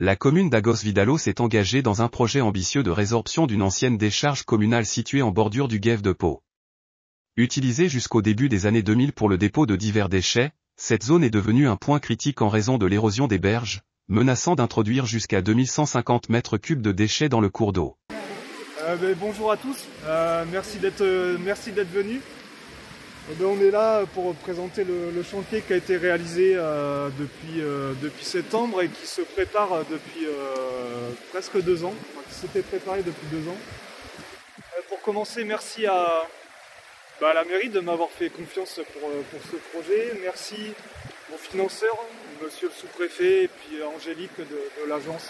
La commune d'Agos-Vidalos s'est engagée dans un projet ambitieux de résorption d'une ancienne décharge communale située en bordure du Guève de Pau. Utilisée jusqu'au début des années 2000 pour le dépôt de divers déchets, cette zone est devenue un point critique en raison de l'érosion des berges, menaçant d'introduire jusqu'à 2150 mètres cubes de déchets dans le cours d'eau. Bonjour à tous, merci d'être venus. On est là pour présenter le chantier qui a été réalisé depuis septembre et qui se prépare depuis presque 2 ans, qui s'était préparé depuis 2 ans. Pour commencer, merci à la mairie de m'avoir fait confiance pour ce projet. Merci aux financeurs, monsieur le sous-préfet et puis Angélique de l'agence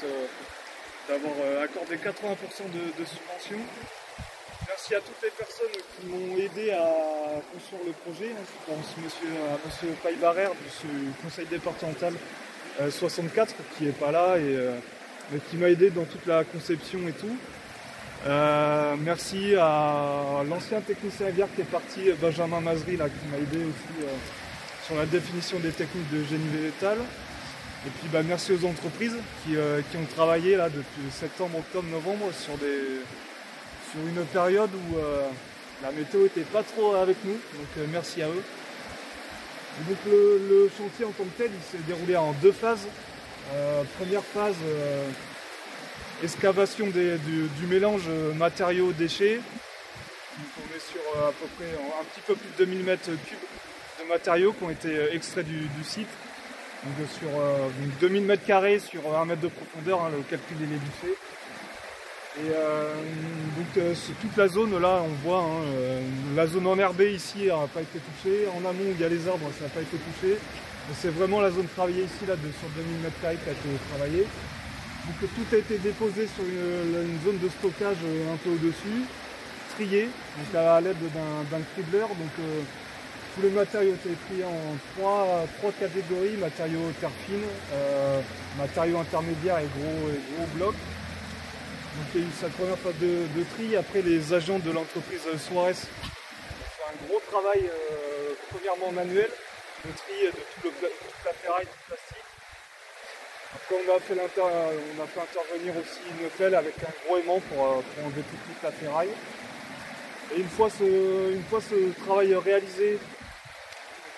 d'avoir accordé 80% de subvention. Merci à toutes les personnes qui m'ont aidé à construire le projet. Je pense à monsieur Paille-Barrère du conseil départemental 64 qui n'est pas là mais qui m'a aidé dans toute la conception et tout. Merci à l'ancien technicien aviaire qui est parti, Benjamin Mazri, là, qui m'a aidé aussi sur la définition des techniques de génie végétal. Et puis merci aux entreprises qui ont travaillé là depuis septembre, octobre, novembre sur une période où la météo n'était pas trop avec nous, donc merci à eux. Et donc le chantier en tant que tel, il s'est déroulé en 2 phases. Première phase, excavation du mélange matériaux-déchets. On est sur à peu près un petit peu plus de 2000 mètres cubes de matériaux qui ont été extraits du site. Donc sur 2000 mètres carrés sur 1 mètre de profondeur, le calcul il est vite fait. Et toute la zone là, on voit, la zone enherbée ici n'a pas été touchée. En amont où il y a les arbres, ça n'a pas été touché. C'est vraiment la zone travaillée ici là, sur 2000 mètres carrés qui a été travaillée. Donc tout a été déposé sur une zone de stockage un peu au-dessus, trié, donc à l'aide d'un cribleur. Donc tous les matériaux ont été triés en 3 catégories, matériaux terre fine, matériaux intermédiaires et gros blocs. Donc il y a eu cette première phase de tri. Après, les agents de l'entreprise Suarez ont fait un gros travail, premièrement manuel, de tri de toute la ferraille, du plastique. Après, on a fait intervenir aussi une pelle avec un gros aimant pour enlever toute la ferraille. Et une fois ce travail réalisé,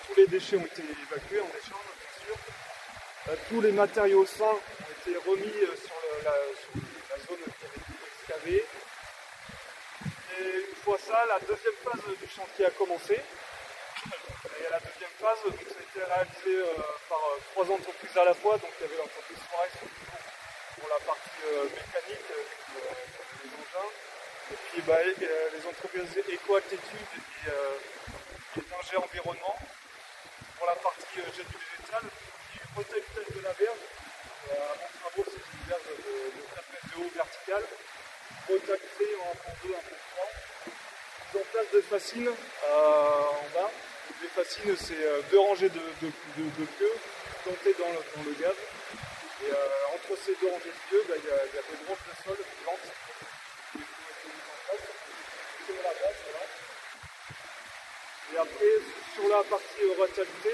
tous les déchets ont été évacués en échange, bien sûr. Tous les matériaux sains ont été remis sur la zone qui avait été excavée. Et une fois ça, la deuxième phase du chantier a commencé. Et la deuxième phase, ça a été réalisé par 3 entreprises à la fois. Donc il y avait l'entreprise Suarez pour la partie mécanique, les engins. Et puis les entreprises Ecoaltitude et d'Ingé Environnement pour la partie génie végétal, puis recyclage de la berge. Avant travaux, c'est une berge de 4 mètres de haut verticale, recyclée en pont 2, en pont 3. Mise en place de fascines en bas. Les fascines, c'est 2 rangées de queues plantées dans le gaz. Et entre ces 2 rangées de queues, il y a des branches de sol plantes. Sur la base, voilà. Et après, sur la partie ratalité,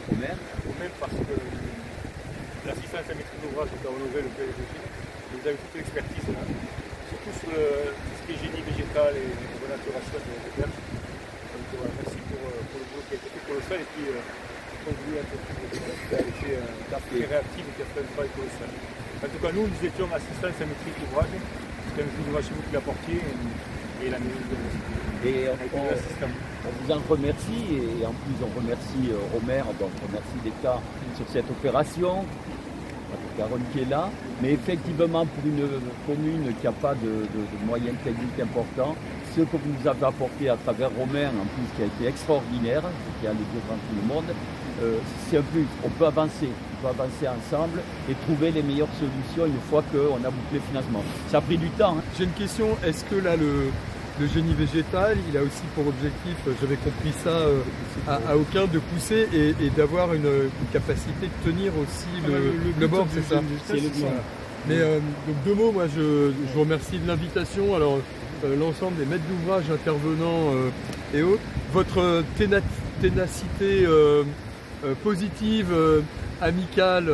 au même parce que l'assistance à maîtrise d'ouvrage est à honorer le PLG. Vous avez toute l'expertise là, surtout sur tout ce qui est génie végétal et renaturation des berges. Donc merci pour le boulot qui a été fait colossal et puis comme vous l'avez qui a été très réactive et qui a fait un travail colossal. En tout cas, nous étions assistance à maîtrise d'ouvrage. C'était un maîtrise d'ouvrage chez vous qui l'a porté et la mairie de et on vous en remercie et en plus on remercie Romer, donc on remercie l'État sur cette opération, Caroline qui est là, mais effectivement pour une commune qui n'a pas de moyens techniques importants, ce que vous nous avez apporté à travers Romer en plus qui a été extraordinaire, qui a les deux devant tout le monde, c'est un plus, on peut avancer ensemble et trouver les meilleures solutions une fois qu'on a bouclé le financement. Ça a pris du temps. Hein. J'ai une question, est-ce que là le génie végétal, il a aussi pour objectif, j'avais compris ça à aucun, de pousser et d'avoir une capacité de tenir aussi le bord, c'est ça. Mais donc 2 mots, moi je vous remercie de l'invitation. Alors l'ensemble des maîtres d'ouvrage intervenants et autres, votre ténacité positive amicale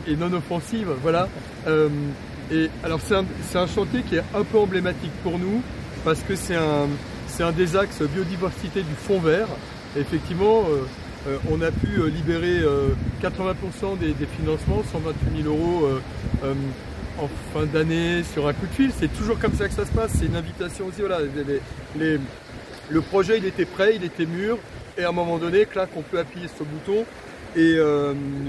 et non offensive, voilà. Et alors c'est un chantier qui est un peu emblématique pour nous parce que c'est un des axes biodiversité du Fonds vert. Et effectivement, on a pu libérer 80% des financements, 128 000 euros en fin d'année sur un coup de fil. C'est toujours comme ça que ça se passe. C'est une invitation aussi. Voilà, le projet il était prêt, il était mûr, et à un moment donné, clac, on peut appuyer sur le bouton. Et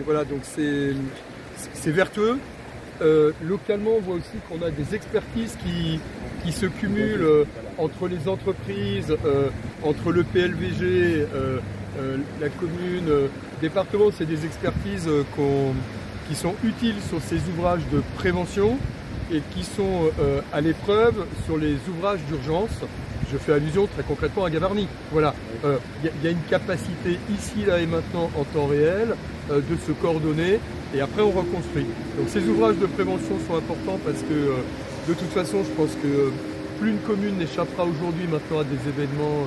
voilà, donc c'est vertueux. Localement, on voit aussi qu'on a des expertises qui se cumulent entre les entreprises, entre le PLVG, la commune, le département. C'est des expertises qui sont utiles sur ces ouvrages de prévention et qui sont à l'épreuve sur les ouvrages d'urgence. Je fais allusion très concrètement à Gavarnie. Voilà, y a une capacité ici, là et maintenant en temps réel de se coordonner et après on reconstruit. Donc ces ouvrages de prévention sont importants parce que de toute façon je pense que plus une commune n'échappera aujourd'hui maintenant à des événements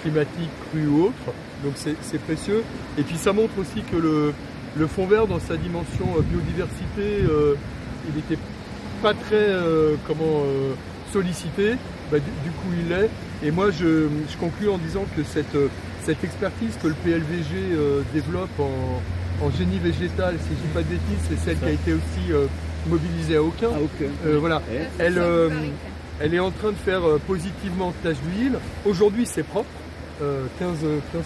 climatiques, crues ou autres. Donc c'est précieux. Et puis ça montre aussi que le Fonds vert dans sa dimension biodiversité, il n'était pas très sollicité. Bah, du coup il l'est. Et moi je conclue en disant que cette expertise que le PLVG développe en génie végétal, si je ne dis pas de bêtises, c'est celle qui a été aussi mobilisée à Aucun. Voilà. Elle est en train de faire positivement tache d'huile. Aujourd'hui c'est propre. 15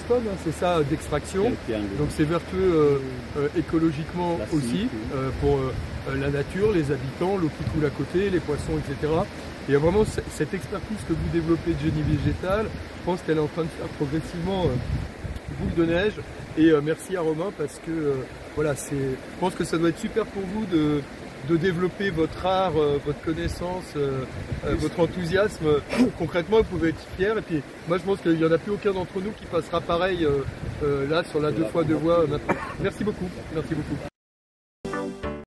tonnes, hein, c'est ça, d'extraction. Donc c'est vertueux écologiquement aussi pour la nature, les habitants, l'eau qui coule à côté, les poissons, etc. Et il y a vraiment cette expertise que vous développez de génie végétal. Je pense qu'elle est en train de faire progressivement boule de neige. Et merci à Romain parce que voilà, je pense que ça doit être super pour vous de développer votre art, votre connaissance, votre enthousiasme. Concrètement, vous pouvez être fiers. Et puis, moi, je pense qu'il n'y en a plus aucun d'entre nous qui passera pareil là sur la 2x2 voies maintenant. Merci beaucoup. Merci beaucoup.